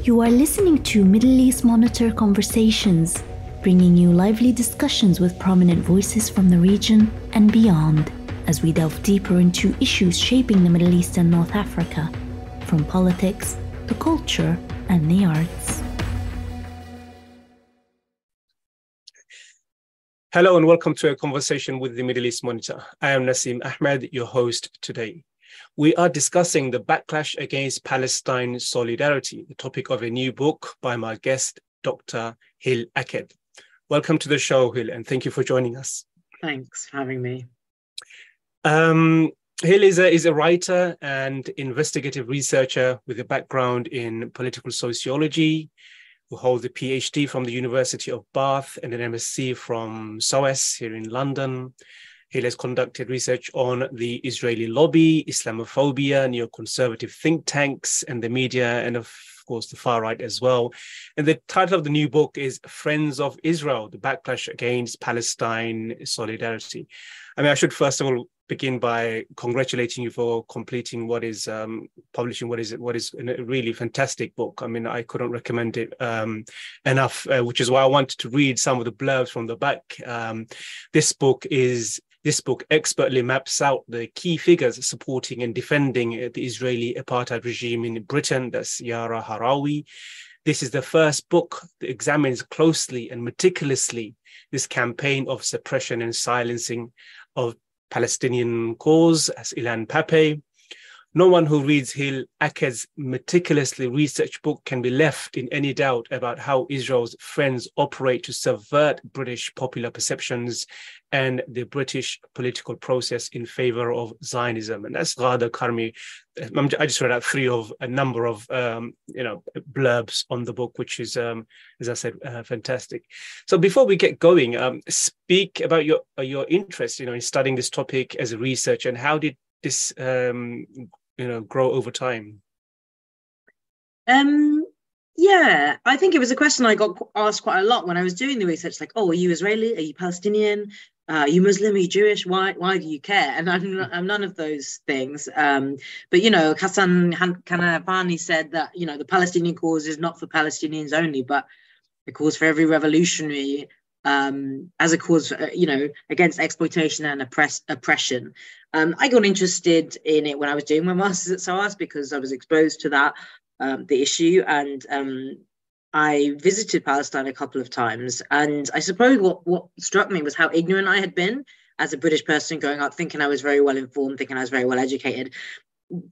You are listening to Middle East Monitor Conversations, bringing you lively discussions with prominent voices from the region and beyond, as we delve deeper into issues shaping the Middle East and North Africa, from politics to culture and the arts. Hello and welcome to a conversation with the Middle East Monitor. I am Naseem Ahmed, your host today. We are discussing the backlash against Palestine solidarity, the topic of a new book by my guest, Dr Hil Aked. Welcome to the show, Hil, and thank you for joining us. Thanks for having me. Hil is a writer and investigative researcher with a background in political sociology, who holds a PhD from the University of Bath and an MSc from SOAS here in London. He has conducted research on the Israeli lobby, Islamophobia, neoconservative think tanks, and the media, and of course the far right as well. And the title of the new book is Friends of Israel, the Backlash Against Palestine Solidarity. I mean, I should first of all begin by congratulating you for completing publishing what is a really fantastic book. I mean, I couldn't recommend it enough, which is why I wanted to read some of the blurbs from the back. This book expertly maps out the key figures supporting and defending the Israeli apartheid regime in Britain. That's Yara Harawi. This is the first book that examines closely and meticulously this campaign of suppression and silencing of Palestinian cause, as Ilan Pape. No one who reads Hil Aked's meticulously researched book can be left in any doubt about how Israel's friends operate to subvert British popular perceptions and the British political process in favor of Zionism. And that's Ghada Karmi. I just read out three of a number of blurbs on the book, which is, as I said, fantastic. So before we get going, speak about your interest, in studying this topic as a researcher, and how did this grow over time? Yeah, I think it was a question I got asked quite a lot when I was doing the research, like, oh, are you Israeli? Are you Palestinian? Are you Muslim? Are you Jewish? Why do you care? And I'm none of those things. But, Hassan Kanafani said that, the Palestinian cause is not for Palestinians only, but a cause for every revolutionary, as a cause, against exploitation and oppression. I got interested in it when I was doing my master's at SOAS because I was exposed to that, the issue, and I visited Palestine a couple of times. And I suppose what struck me was how ignorant I had been as a British person growing up, thinking I was very well informed, thinking I was very well educated.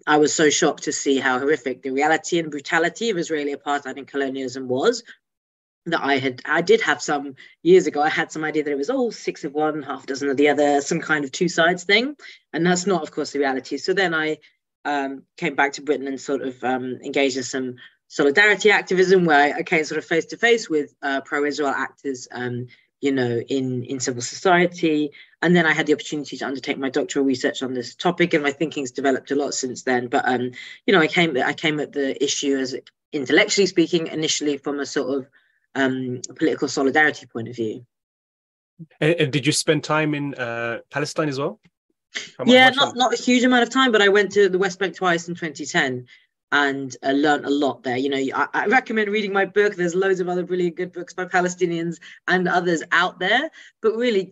I was so shocked to see how horrific the reality and brutality of Israeli apartheid and colonialism was, that I did have some years ago. I had some idea that it was 6 of one, half a dozen of the other, some kind of two sides thing. And that's not, of course, the reality. So then I came back to Britain and sort of engaged in some solidarity activism, where I came sort of face to face with pro-Israel actors, in civil society. And then I had the opportunity to undertake my doctoral research on this topic, and my thinking's developed a lot since then. But, I came at the issue, as intellectually speaking, initially from a sort of political solidarity point of view. And did you spend time in Palestine as well? Yeah, not a huge amount of time, but I went to the West Bank twice in 2010 and learned a lot there. I recommend reading my book. There's loads of other really good books by Palestinians and others out there, but really,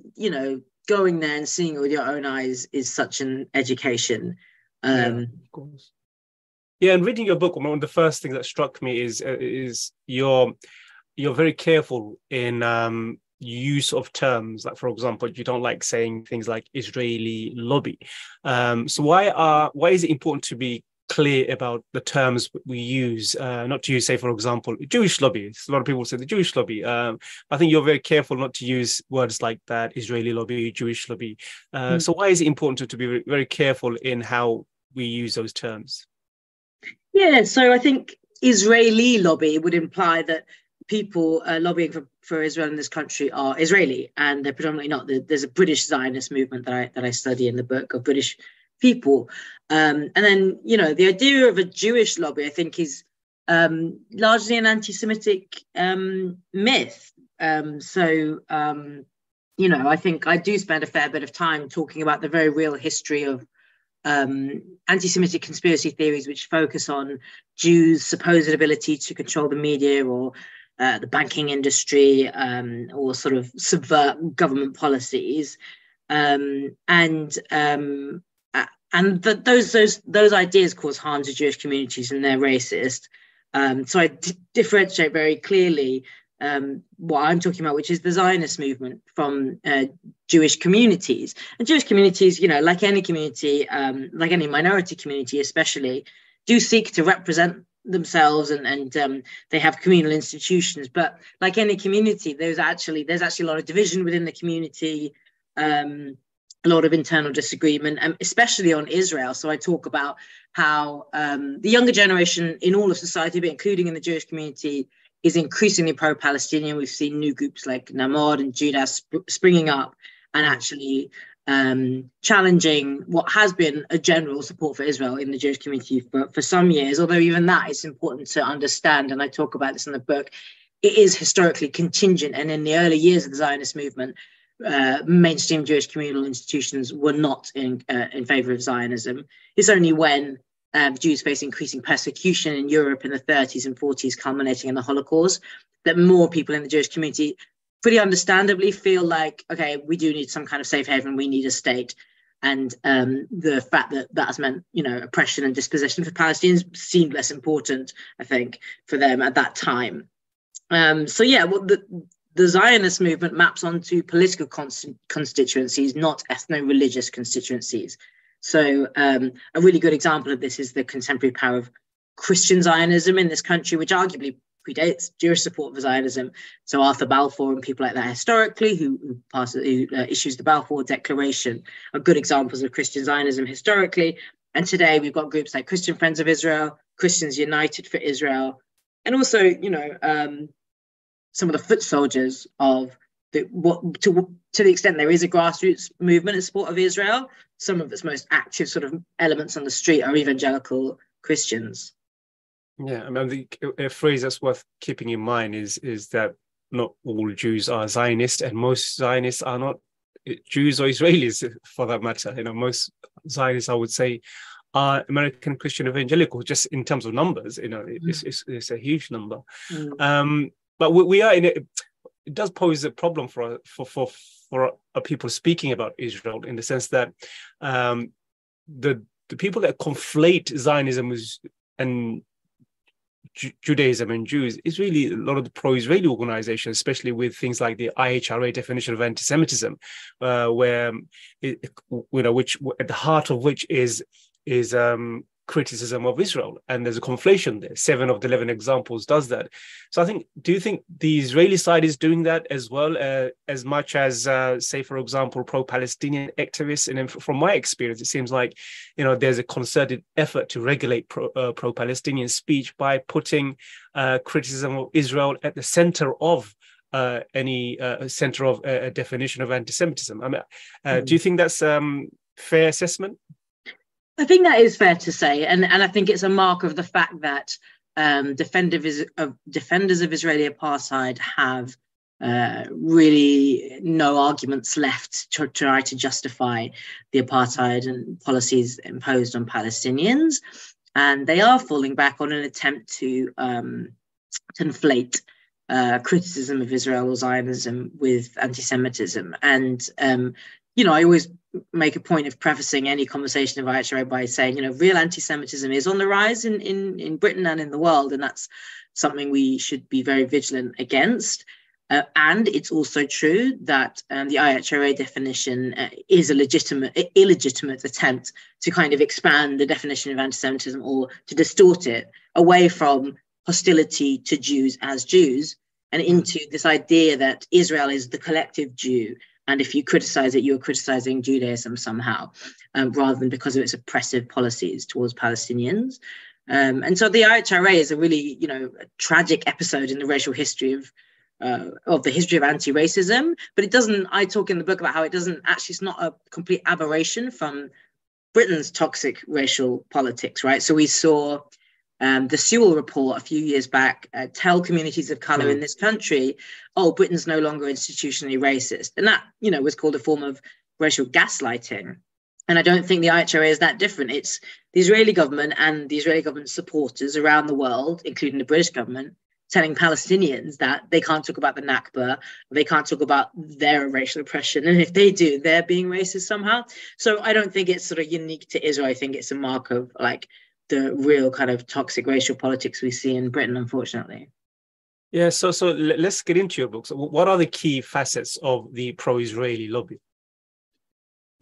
going there and seeing it with your own eyes is such an education. Of course. Yeah, and reading your book, one of the first things that struck me is you're very careful in use of terms. Like, for example, you don't like saying things like Israeli lobby. So why is it important to be clear about the terms we use? Not to use, say, for example, Jewish lobby. A lot of people say the Jewish lobby. I think you're very careful not to use words like that, Israeli lobby, Jewish lobby. So why is it important to be very careful in how we use those terms? Yeah, so I think Israeli lobby would imply that people lobbying for Israel in this country are Israeli, and they're predominantly not. There's a British Zionist movement that I study in the book, of British people. And then, the idea of a Jewish lobby, I think, is largely an anti-Semitic myth. I think I do spend a fair bit of time talking about the very real history of anti-Semitic conspiracy theories which focus on Jews' supposed ability to control the media or the banking industry, or sort of subvert government policies, those ideas cause harm to Jewish communities and they're racist. So I differentiate very clearly what I'm talking about, which is the Zionist movement, from Jewish communities. And Jewish communities, you know, like any community, like any minority community especially, do seek to represent themselves, and they have communal institutions. But like any community, there's actually a lot of division within the community, a lot of internal disagreement, especially on Israel. So I talk about how the younger generation in all of society, but including in the Jewish community, is increasingly pro-Palestinian. We've seen new groups like Namod and Judah springing up and actually challenging what has been a general support for Israel in the Jewish community for some years, although even that is important to understand, and I talk about this in the book. It is historically contingent, and in the early years of the Zionist movement, mainstream Jewish communal institutions were not in favor of Zionism. It's only when Jews face increasing persecution in Europe in the 30s and 40s, culminating in the Holocaust, that more people in the Jewish community pretty understandably feel like, okay, we do need some kind of safe haven, we need a state. And the fact that that has meant, you know, oppression and dispossession for Palestinians seemed less important, I think, for them at that time. So yeah, well, the Zionist movement maps onto political constituencies, not ethno-religious constituencies. So a really good example of this is the contemporary power of Christian Zionism in this country, which arguably predates Jewish support for Zionism. So Arthur Balfour and people like that historically, who issues the Balfour Declaration, are good examples of Christian Zionism historically. And today we've got groups like Christian Friends of Israel, Christians United for Israel, and also, you know, some of the foot soldiers of to the extent there is a grassroots movement in support of Israel, some of its most active sort of elements on the street are evangelical Christians. Yeah, I mean, a phrase that's worth keeping in mind is that not all Jews are Zionists, and most Zionists are not Jews or Israelis, for that matter. You know, most Zionists, I would say, are American Christian evangelical, just in terms of numbers. You know, it's a huge number. But we are in it. It does pose a problem for people speaking about Israel, in the sense that the people that conflate Zionism and Judaism and Jews is really a lot of the pro-Israeli organizations, especially with things like the IHRA definition of anti-Semitism, where which at the heart of which is criticism of Israel, and there's a conflation there. 7 of the 11 examples does that. So I think, do you think the Israeli side is doing that as well, as much as, say, for example, pro-Palestinian activists? And from my experience, it seems like, you know, there's a concerted effort to regulate pro-Palestinian speech by putting criticism of Israel at the center of any center of a definition of anti-Semitism. I mean, do you think that's fair assessment? I think that is fair to say, and I think it's a mark of the fact that defenders of Israeli apartheid have really no arguments left to try to justify the apartheid and policies imposed on Palestinians, and they are falling back on an attempt to conflate criticism of Israel or Zionism with anti-Semitism. And you know, I always make a point of prefacing any conversation of IHRA by saying, you know, real anti-Semitism is on the rise in Britain and in the world, and that's something we should be very vigilant against. And it's also true that the IHRA definition is a illegitimate attempt to kind of expand the definition of anti-Semitism, or to distort it away from hostility to Jews as Jews and into this idea that Israel is the collective Jew. And if you criticize it, you're criticizing Judaism somehow, rather than because of its oppressive policies towards Palestinians. And so the IHRA is a really, you know, a tragic episode in the racial history of the history of anti-racism. But it doesn't, I talk in the book about how it doesn't actually, it's not a complete aberration from Britain's toxic racial politics, right? So we saw the Sewell report a few years back tell communities of colour in this country, oh, Britain's no longer institutionally racist. And that, you know, was called a form of racial gaslighting. And I don't think the IHRA is that different. It's the Israeli government and the Israeli government supporters around the world, including the British government, telling Palestinians that they can't talk about the Nakba, they can't talk about their racial oppression. And if they do, they're being racist somehow. So I don't think it's sort of unique to Israel. I think it's a mark of like the real kind of toxic racial politics we see in Britain, unfortunately. Yeah, so let's get into your books. What are the key facets of the pro-Israeli lobby?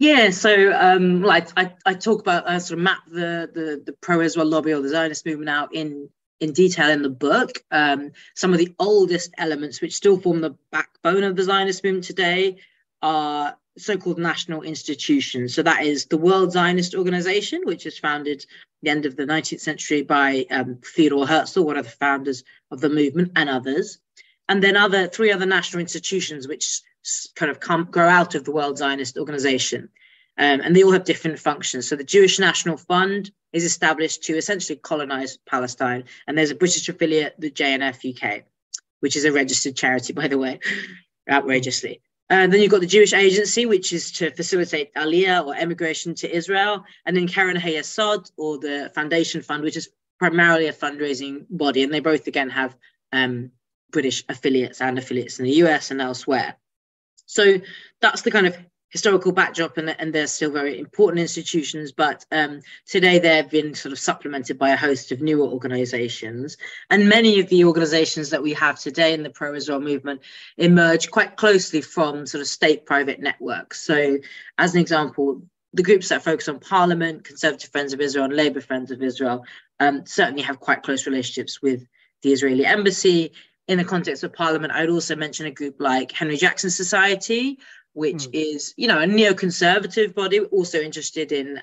Yeah, so I talk about, I sort of map the pro-Israel lobby or the Zionist movement out in detail in the book. Some of the oldest elements, which still form the backbone of the Zionist movement today, are so-called national institutions. So that is the World Zionist Organization, which was founded at the end of the 19th century by Theodor Herzl, one of the founders of the movement, and others. And then three other national institutions, which kind of grow out of the World Zionist Organization. And they all have different functions. So the Jewish National Fund is established to essentially colonize Palestine. And there's a British affiliate, the JNF UK, which is a registered charity, by the way, outrageously. Then you've got the Jewish Agency, which is to facilitate Aliyah or emigration to Israel. And then Keren Hayesod, or the Foundation Fund, which is primarily a fundraising body. And they both, again, have British affiliates and affiliates in the US and elsewhere. So that's the kind of historical backdrop, and they're still very important institutions, but today they've been sort of supplemented by a host of newer organizations. And many of the organizations that we have today in the pro-Israel movement emerge quite closely from sort of state-private networks. So as an example, the groups that focus on Parliament, Conservative Friends of Israel and Labour Friends of Israel, certainly have quite close relationships with the Israeli embassy. In the context of Parliament, I'd also mention a group like Henry Jackson Society, which is, a neoconservative body, also interested in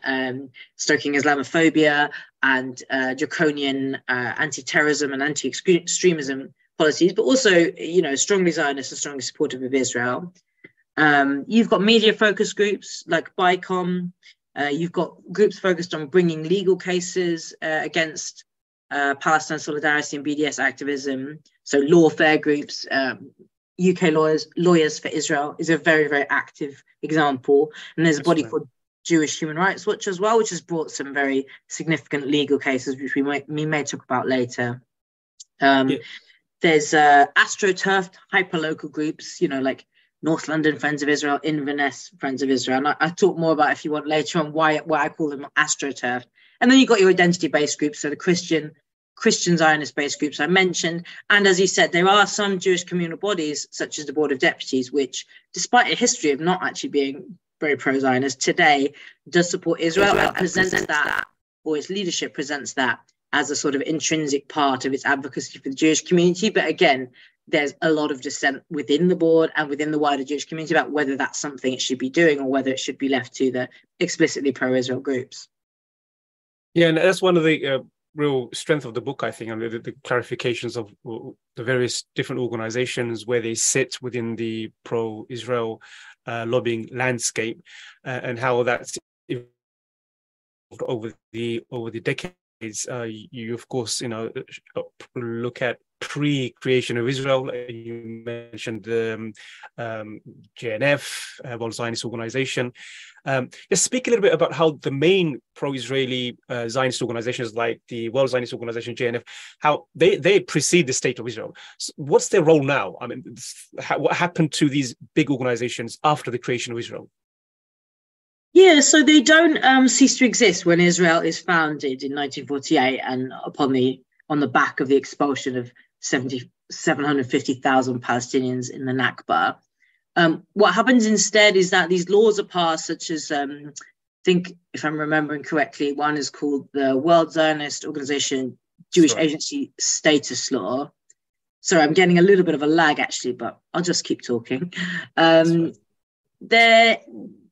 stoking Islamophobia and draconian anti-terrorism and anti-extremism policies, but also, strongly Zionist and strongly supportive of Israel. You've got media-focused groups like BICOM. You've got groups focused on bringing legal cases against Palestine solidarity and BDS activism. So lawfare groups, UK Lawyers for Israel is a very, very active example. And there's a body called Jewish Human Rights Watch as well, which has brought some very significant legal cases, which we may talk about later. There's AstroTurf hyperlocal groups, like North London Friends of Israel, Inverness Friends of Israel. And I'll talk more about, if you want, later on why I call them AstroTurf. And then you've got your identity-based groups, so the Christian Zionist-based groups I mentioned. And as you said, there are some Jewish communal bodies, such as the Board of Deputies, which, despite a history of not actually being very pro-Zionist, today does support Israel and presents that, or its leadership presents that, as a sort of intrinsic part of its advocacy for the Jewish community. But again, there's a lot of dissent within the board and within the wider Jewish community about whether that's something it should be doing or whether it should be left to the explicitly pro-Israel groups. Yeah, and that's one of the real strength of the book, I think, and the clarifications of the various different organizations where they sit within the pro-Israel lobbying landscape, and how that's evolved over the decades. You of course, look at pre-creation of Israel. You mentioned the JNF, World Zionist Organization. Just speak a little bit about how the main pro-Israeli Zionist organizations, like the World Zionist Organization, JNF, how they precede the state of Israel. So what's their role now? I mean, what happened to these big organizations after the creation of Israel? Yeah, so they don't cease to exist when Israel is founded in 1948 and on the back of the expulsion of 750,000 Palestinians in the Nakba. What happens instead is that these laws are passed, such as, I think, if I'm remembering correctly, one is called the World Zionist Organization Jewish Agency Status Law. Sorry, I'm getting a little bit of a lag, actually, but I'll just keep talking.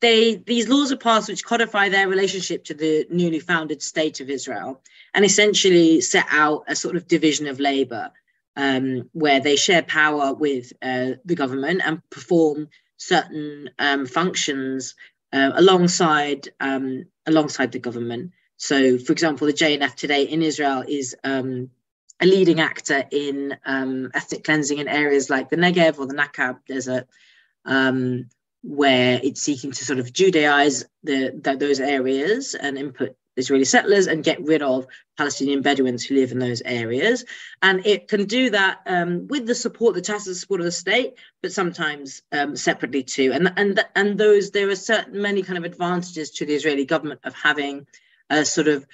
These laws are passed which codify their relationship to the newly founded state of Israel and essentially set out a sort of division of labor, where they share power with the government and perform certain functions alongside the government. So, for example, the JNF today in Israel is a leading actor in ethnic cleansing in areas like the Negev or the Nakab Desert, where it's seeking to sort of Judaize those areas and input Israeli settlers and get rid of Palestinian Bedouins who live in those areas. And it can do that with the tacit support of the state, but sometimes separately too. And those, there are many kind of advantages to the Israeli government of having a sort of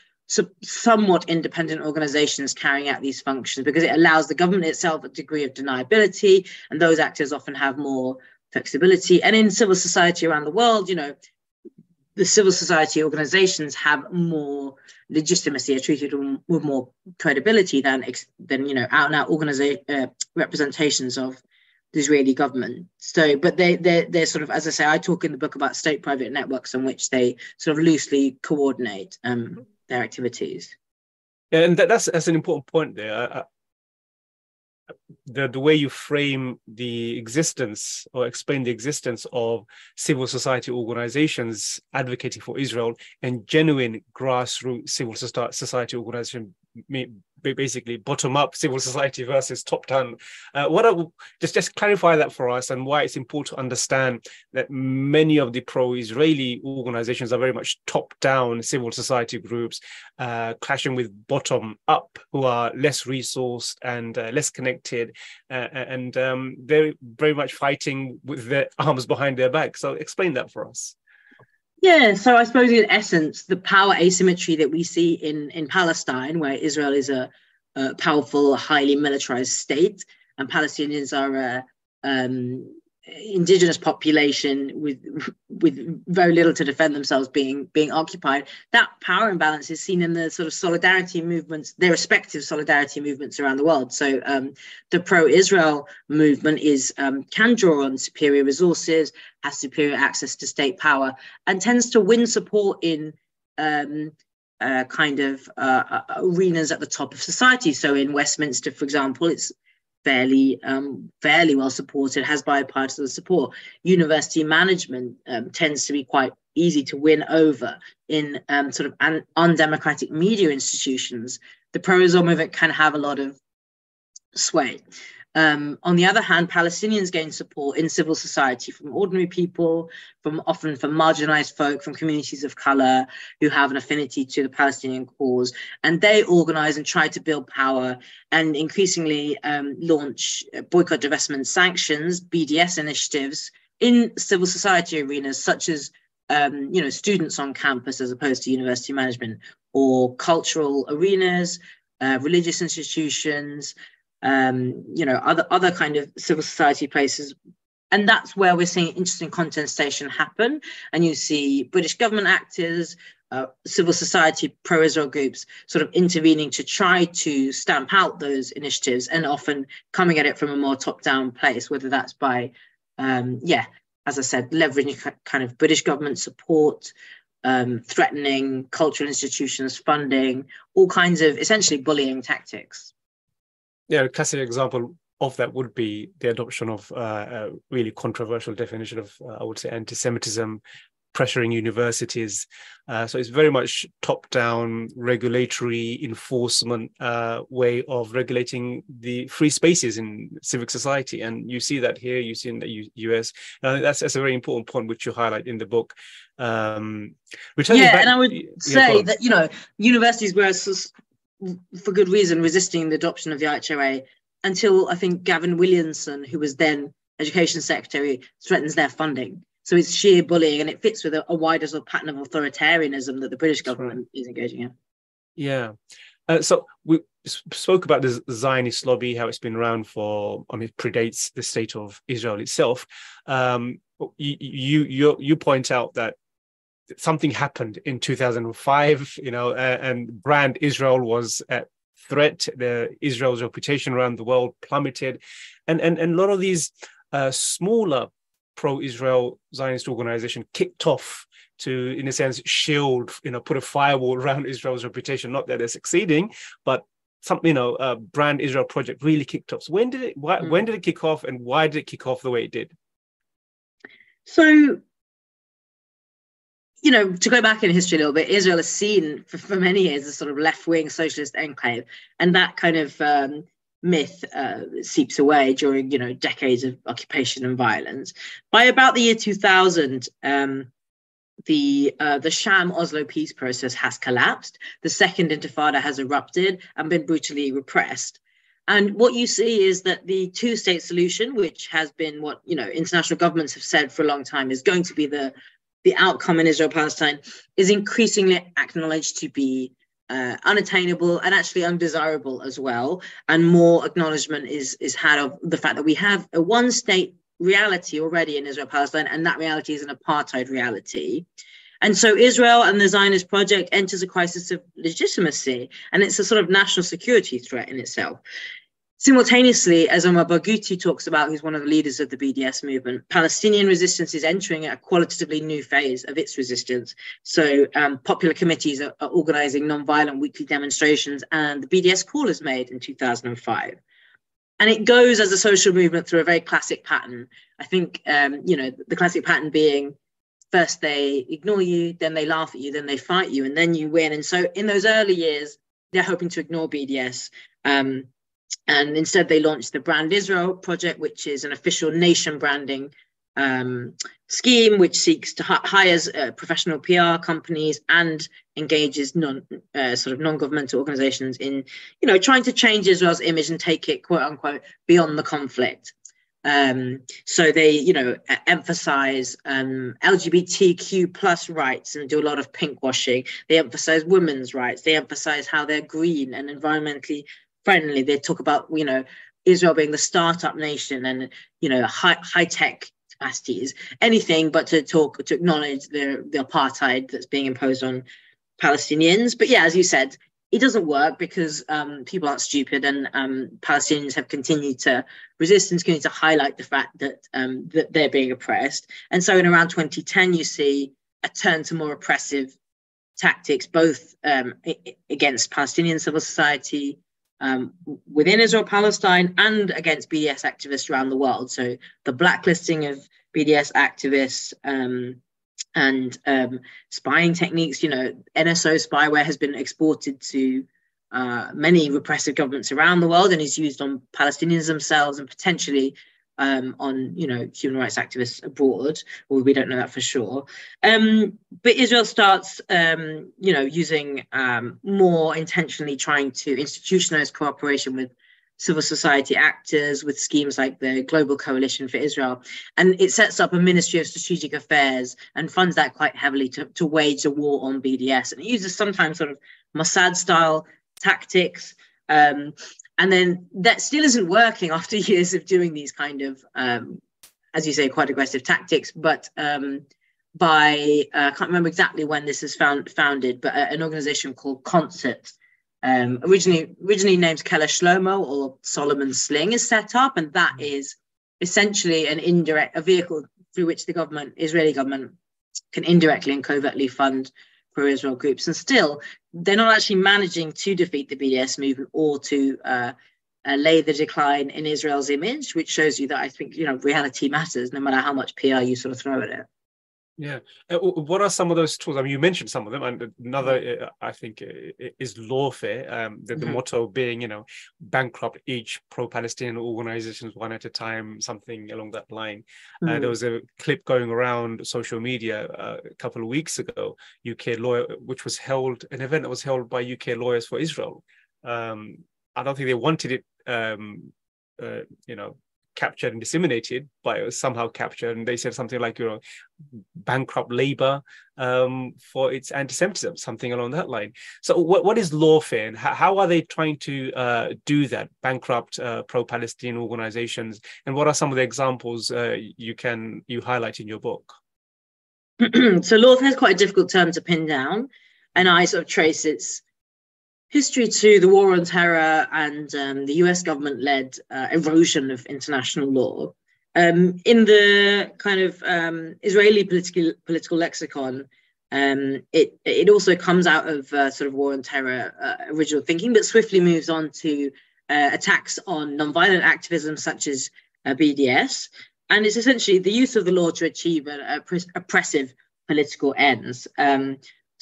somewhat independent organizations carrying out these functions, because it allows the government itself a degree of deniability, and those actors often have more flexibility. And in civil society around the world, the civil society organizations have more legitimacy, are treated with more credibility than out and out representations of the Israeli government. So, but they're sort of, as I say, I talk in the book about state-private networks in which they sort of loosely coordinate their activities. Yeah, and that's an important point there. The way you frame the existence or explain the existence of civil society organizations advocating for Israel and genuine grassroots civil society organization, basically bottom-up civil society versus top-down. Just clarify that for us, and why it's important to understand that many of the pro-Israeli organizations are very much top-down civil society groups, clashing with bottom-up, who are less resourced and less connected, and they're very much fighting with their arms behind their back. So explain that for us. Yeah, so I suppose in essence, the power asymmetry that we see in Palestine, where Israel is a powerful, highly militarized state, and Palestinians are indigenous population with very little to defend themselves being occupied, that power imbalance is seen in the sort of solidarity movements, their respective solidarity movements around the world. So the pro-Israel movement can draw on superior resources, has superior access to state power, and tends to win support in arenas at the top of society. So in Westminster, for example, it's fairly well supported, has bipartisan support. University management tends to be quite easy to win over. In sort of undemocratic media institutions, the pro-Israel movement can have a lot of sway. On the other hand, Palestinians gain support in civil society from ordinary people, often from marginalized folk, from communities of color who have an affinity to the Palestinian cause. And they organize and try to build power and increasingly launch boycott, divestment, sanctions, BDS initiatives in civil society arenas, such as students on campus as opposed to university management, or cultural arenas, religious institutions, other kind of civil society places. And that's where we're seeing interesting contestation happen. And you see British government actors, civil society pro-Israel groups sort of intervening to try to stamp out those initiatives, and often coming at it from a more top-down place, whether that's by, as I said, leveraging kind of British government support, threatening cultural institutions, funding, all kinds of essentially bullying tactics. Yeah, a classic example of that would be the adoption of a really controversial definition of, I would say, anti-Semitism, pressuring universities. So it's very much top-down regulatory enforcement way of regulating the free spaces in civic society. And you see that here, you see in the US. That's a very important point which you highlight in the book. And I would say that, universities were, for good reason, resisting the adoption of the IHRA until, I think, Gavin Williamson, who was then Education Secretary, threatens their funding. So it's sheer bullying, and it fits with a wider sort of pattern of authoritarianism that the British government is engaging in. Yeah. So we spoke about the Zionist lobby, how it's been around it predates the state of Israel itself. You point out that something happened in 2005, and brand Israel was at threat. Israel's reputation around the world plummeted, and a lot of these smaller pro-Israel Zionist organizations kicked off to, in a sense, shield, put a firewall around Israel's reputation. Not that they're succeeding, but brand Israel project really kicked off. So when did it kick off, and why did it kick off the way it did? So, to go back in history a little bit, Israel is seen for many years as a sort of left-wing socialist enclave. And that kind of myth seeps away during, decades of occupation and violence. By about the year 2000, the sham Oslo peace process has collapsed. The second intifada has erupted and been brutally repressed. And what you see is that the two-state solution, which has been what international governments have said for a long time is going to be the outcome in Israel-Palestine, is increasingly acknowledged to be unattainable and actually undesirable as well. And more acknowledgement is had of the fact that we have a one-state reality already in Israel-Palestine, and that reality is an apartheid reality. And so Israel and the Zionist project enters a crisis of legitimacy, and it's a sort of national security threat in itself. Simultaneously, as Omar Barghouti talks about, who's one of the leaders of the BDS movement, Palestinian resistance is entering a qualitatively new phase of its resistance. So popular committees are organizing non-violent weekly demonstrations, and the BDS call is made in 2005. And it goes as a social movement through a very classic pattern. I think, the classic pattern being first they ignore you, then they laugh at you, then they fight you, and then you win. And so in those early years, they're hoping to ignore BDS. And instead they launched the Brand Israel project, which is an official nation branding scheme, which seeks to hires professional PR companies and engages non-governmental organizations in, trying to change Israel's image and take it, quote unquote, beyond the conflict. So they, emphasize LGBTQ plus rights and do a lot of pink washing. They emphasize women's rights. They emphasize how they're green and environmentally friendly. They talk about, Israel being the startup nation and, high tech capacities, anything but to acknowledge the apartheid that's being imposed on Palestinians. But yeah, as you said, it doesn't work because people aren't stupid, and Palestinians have continued to resist and continue to highlight the fact that that they're being oppressed. And so in around 2010, you see a turn to more oppressive tactics, both against Palestinian civil society, within Israel-Palestine, and against BDS activists around the world. So the blacklisting of BDS activists and spying techniques, NSO spyware has been exported to many repressive governments around the world and is used on Palestinians themselves and potentially on, human rights activists abroad, or we don't know that for sure. But Israel starts, using more intentionally trying to institutionalize cooperation with civil society actors, with schemes like the Global Coalition for Israel. And it sets up a Ministry of Strategic Affairs and funds that quite heavily to wage a war on BDS. And it uses sometimes sort of Mossad-style tactics. And then that still isn't working after years of doing these kind of, as you say, quite aggressive tactics. But I can't remember exactly when this is founded, but an organization called Concert, originally named Keller Shlomo or Solomon Sling, is set up. And that is essentially a vehicle through which the Israeli government can indirectly and covertly fund pro-Israel groups. And still, they're not actually managing to defeat the BDS movement or to lay the decline in Israel's image, which shows you that I think, reality matters no matter how much PR you sort of throw at it. Yeah. What are some of those tools? I mean, you mentioned some of them, and another, I think, is lawfare. The motto being, bankrupt each pro-Palestinian organizations one at a time, something along that line. There was a clip going around social media a couple of weeks ago, UK lawyer, which was an event that was held by UK Lawyers for Israel. I don't think they wanted it, captured and disseminated, but it was somehow captured, and they said something like, bankrupt Labour for its anti-Semitism, something along that line. So what is lawfare, and how are they trying to do that, bankrupt pro-Palestinian organizations, and what are some of the examples you highlight in your book? So lawfare is quite a difficult term to pin down, and I sort of trace its history to the War on Terror and the US government-led erosion of international law. In the kind of Israeli political lexicon, it also comes out of sort of War on Terror original thinking, but swiftly moves on to attacks on nonviolent activism such as BDS. And it's essentially the use of the law to achieve oppressive political ends.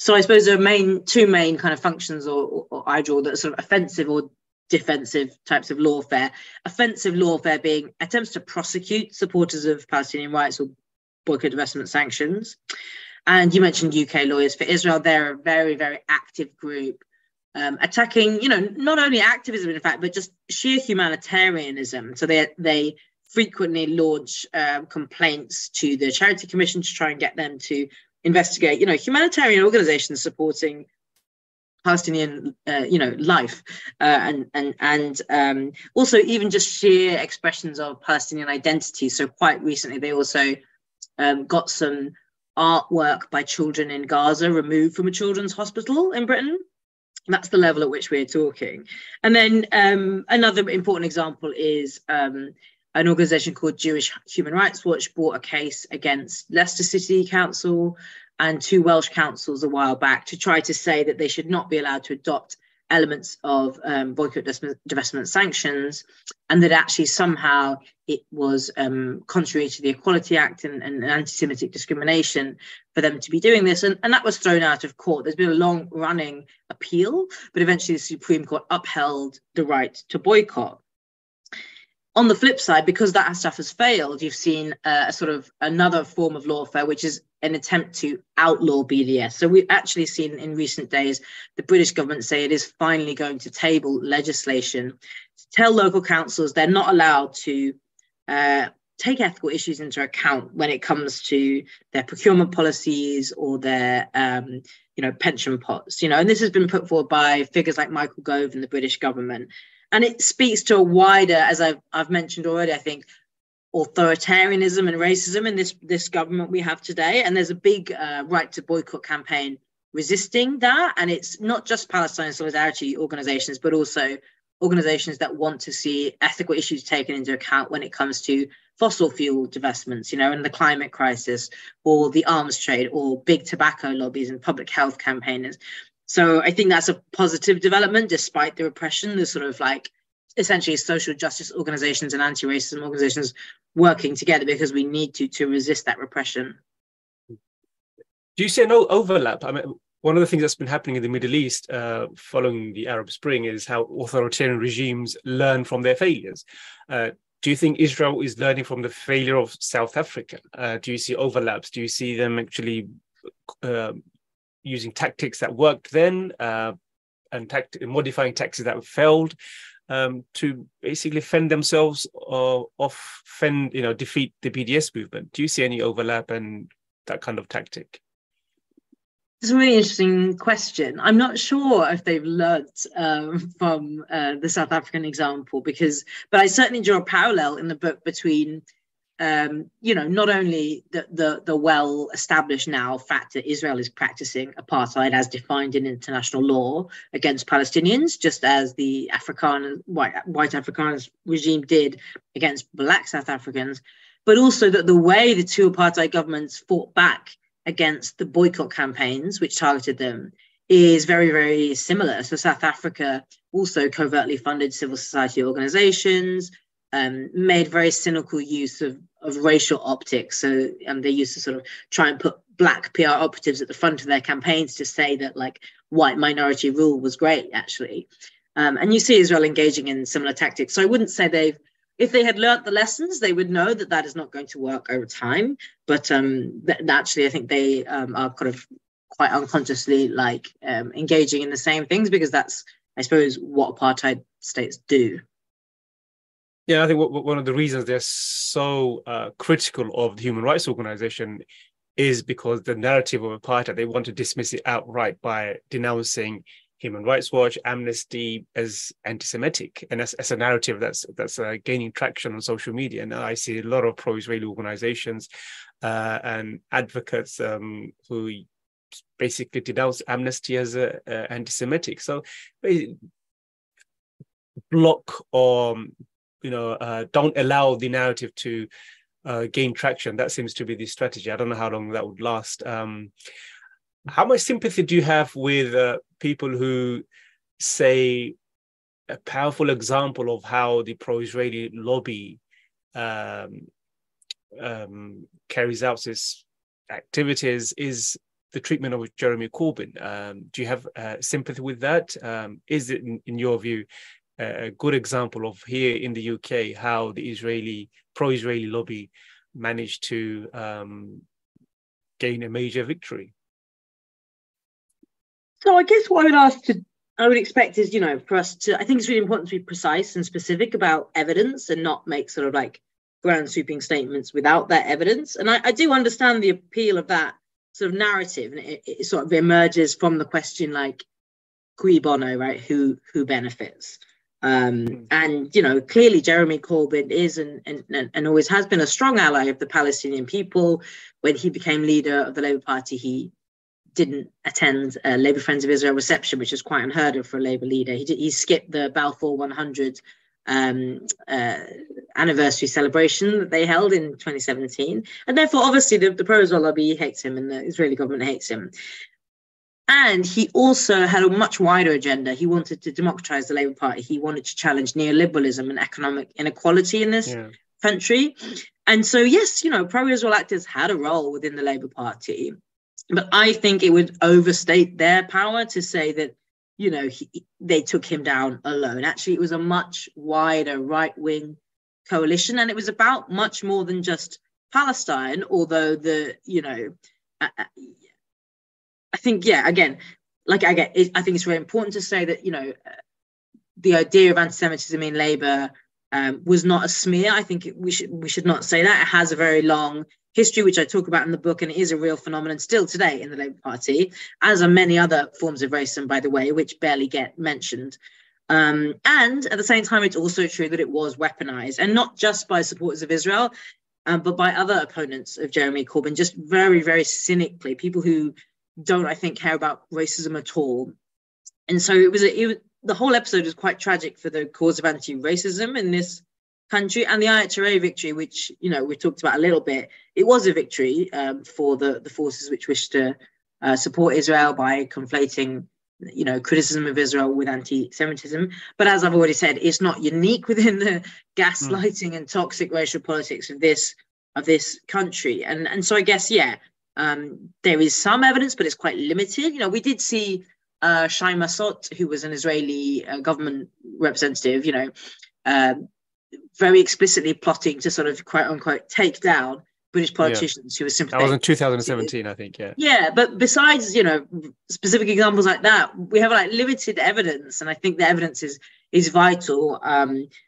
So I suppose there are two main kind of functions or I draw that are sort of offensive or defensive types of lawfare. Offensive lawfare being attempts to prosecute supporters of Palestinian rights or boycott, divestment, sanctions. And you mentioned UK Lawyers for Israel. They're a very, very active group attacking, not only activism, in fact, but just sheer humanitarianism. So they frequently launch complaints to the Charity Commission to try and get them to investigate, humanitarian organizations supporting Palestinian, life, and also even just sheer expressions of Palestinian identity. So quite recently, they also got some artwork by children in Gaza removed from a children's hospital in Britain. That's the level at which we're talking. And then another important example is an organisation called Jewish Human Rights Watch brought a case against Leicester City Council and 2 Welsh councils a while back to try to say that they should not be allowed to adopt elements of boycott, divestment, sanctions, and that actually somehow it was contrary to the Equality Act and anti-Semitic discrimination for them to be doing this. And that was thrown out of court. There's been a long-running appeal, but eventually the Supreme Court upheld the right to boycott. On the flip side, because that stuff has failed, you've seen a sort of another form of lawfare, which is an attempt to outlaw BDS. So we've actually seen in recent days the British government say it is finally going to table legislation to tell local councils they're not allowed to take ethical issues into account when it comes to their procurement policies or their pension pots. And this has been put forward by figures like Michael Gove and the British government. And it speaks to a wider, as I've mentioned already, I think, authoritarianism and racism in this government we have today. And there's a big right to boycott campaign resisting that. And it's not just Palestine solidarity organizations, but also organizations that want to see ethical issues taken into account when it comes to fossil fuel divestments, and the climate crisis, or the arms trade, or big tobacco lobbies and public health campaigners. So I think that's a positive development, despite the repression. There's sort of like essentially social justice organizations and anti-racism organizations working together because we need to resist that repression. Do you see no overlap? I mean, one of the things that's been happening in the Middle East following the Arab Spring is how authoritarian regimes learn from their failures. Do you think Israel is learning from the failure of South Africa? Do you see overlaps? Do you see them actually using tactics that worked then and modifying tactics that failed to basically fend themselves defeat the BDS movement? Do you see any overlap and that kind of tactic? It's a really interesting question. I'm not sure if they've learnt from the South African example, but I certainly draw a parallel in the book between not only the well-established now fact that Israel is practicing apartheid as defined in international law against Palestinians, just as the white Afrikaans regime did against black South Africans, but also that the way the 2 apartheid governments fought back against the boycott campaigns, which targeted them, is very, very similar. So South Africa also covertly funded civil society organizations, made very cynical use of racial optics. So they used to sort of try and put black PR operatives at the front of their campaigns to say that like white minority rule was great, actually. And you see Israel engaging in similar tactics. So I wouldn't say if they had learnt the lessons, they would know that is not going to work over time. But actually, I think they are kind of quite unconsciously engaging in the same things, because that's, I suppose, what apartheid states do. Yeah, I think one of the reasons they're so critical of the human rights organization is because the narrative of apartheid, they want to dismiss it outright by denouncing Human Rights Watch, Amnesty as anti-Semitic, and that's a narrative that's gaining traction on social media. And I see a lot of pro-Israeli organizations and advocates who basically denounce Amnesty as anti-Semitic. So block or don't allow the narrative to gain traction. That seems to be the strategy. I don't know how long that would last. How much sympathy do you have with people who say a powerful example of how the pro-Israeli lobby carries out its activities is the treatment of Jeremy Corbyn? Do you have sympathy with that? Is it, in your view, a good example of here in the UK how the pro-Israeli lobby managed to gain a major victory. So I guess what I would expect is, for us to, I think it's really important to be precise and specific about evidence and not make sort of like ground sweeping statements without that evidence. And I do understand the appeal of that sort of narrative, and it sort of emerges from the question like cui bono, right? Who benefits? And clearly Jeremy Corbyn is and always has been a strong ally of the Palestinian people. When he became leader of the Labour Party, he didn't attend Labour Friends of Israel reception, which is quite unheard of for a Labour leader. He skipped the Balfour 100 anniversary celebration that they held in 2017, and therefore obviously the pro-Israel lobby hates him and the Israeli government hates him. And he also had a much wider agenda. He wanted to democratize the Labour Party. He wanted to challenge neoliberalism and economic inequality in this country. And so, yes, pro-Israel actors had a role within the Labour Party. But I think it would overstate their power to say that, they took him down alone. Actually, it was a much wider right-wing coalition. And it was about much more than just Palestine, although I think, again, I think it's very important to say that, the idea of anti-Semitism in Labour was not a smear. I think we should not say that. It has a very long history, which I talk about in the book, and it is a real phenomenon still today in the Labour Party, as are many other forms of racism, by the way, which barely get mentioned. And at the same time, it's also true that it was weaponized, and not just by supporters of Israel, but by other opponents of Jeremy Corbyn, just very, very cynically, people who don't, I think, care about racism at all. And so the whole episode is quite tragic for the cause of anti-racism in this country. And the IHRA victory, which, we talked about a little bit, it was a victory for the forces which wish to support Israel by conflating, criticism of Israel with anti-Semitism. But as I've already said, it's not unique within the gaslighting and toxic racial politics of this country. And so I guess, there is some evidence, but it's quite limited. We did see Shai Masot, who was an Israeli government representative, very explicitly plotting to sort of quote unquote take down British politicians who were sympathetic. That was in 2017, I think. Yeah, but besides, specific examples like that, we have like limited evidence, and I think the evidence is vital.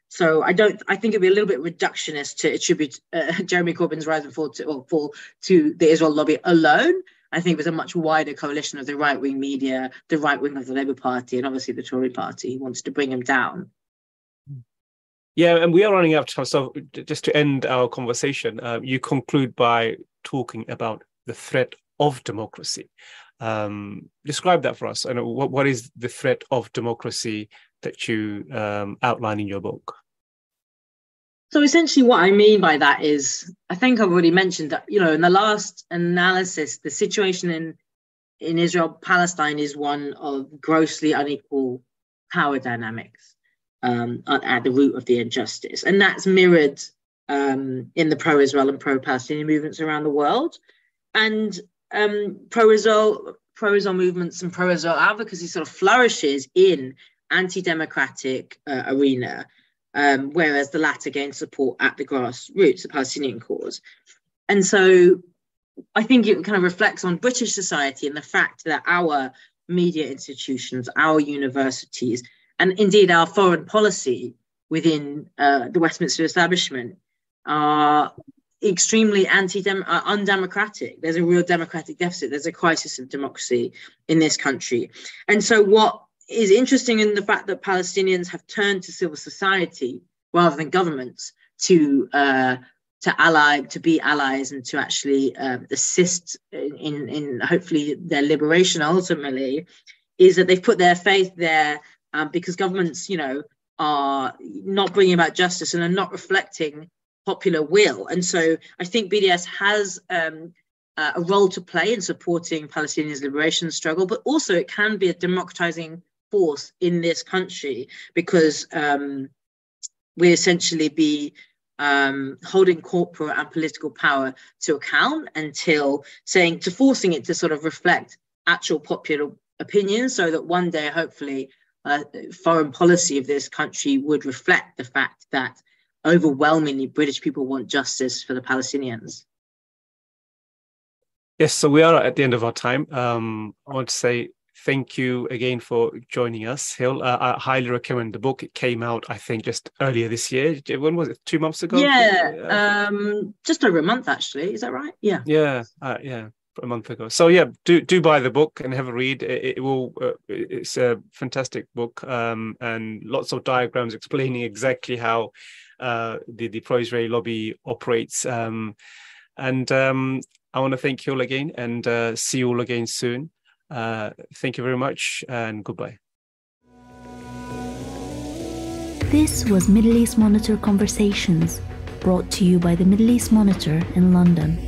So I think it'd be a little bit reductionist to attribute Jeremy Corbyn's rise and fall to the Israel lobby alone. I think it was a much wider coalition of the right-wing media, the right wing of the Labour Party, and obviously the Tory party who wants to bring him down. Yeah, and we are running out of time. So just to end our conversation, you conclude by talking about the threat of democracy. Describe that for us. And what is the threat of democracy that you outline in your book? So essentially what I mean by that is, I think I've already mentioned that, in the last analysis, the situation in Israel-Palestine is one of grossly unequal power dynamics at the root of the injustice. And that's mirrored in the pro-Israel and pro-Palestinian movements around the world. And pro-Israel movements and pro-Israel advocacy sort of flourishes in anti-democratic arena, whereas the latter gain support at the grassroots, the Palestinian cause. And so I think it kind of reflects on British society and the fact that our media institutions, our universities, and indeed our foreign policy within the Westminster establishment are extremely undemocratic. There's a real democratic deficit. There's a crisis of democracy in this country. And so what is interesting in the fact that Palestinians have turned to civil society rather than governments to be allies and to actually assist in hopefully their liberation ultimately, is that they've put their faith there because governments, are not bringing about justice and are not reflecting popular will. And so I think BDS has a role to play in supporting Palestinians' liberation struggle, but also it can be a democratizing force in this country because we essentially be holding corporate and political power to account until forcing it to sort of reflect actual popular opinion, so that one day, hopefully, foreign policy of this country would reflect the fact that overwhelmingly British people want justice for the Palestinians. Yes, so we are at the end of our time. I want to say thank you again for joining us, Hil. I highly recommend the book. It came out, I think, just earlier this year. When was it? 2 months ago? Yeah, just over a month, actually. Is that right? Yeah. Yeah, a month ago. So yeah, do buy the book and have a read. It's a fantastic book, and lots of diagrams explaining exactly how the pro-Israeli lobby operates. I want to thank you all again, and see you all again soon. Thank you very much, and goodbye. This was Middle East Monitor Conversations, brought to you by the Middle East Monitor in London.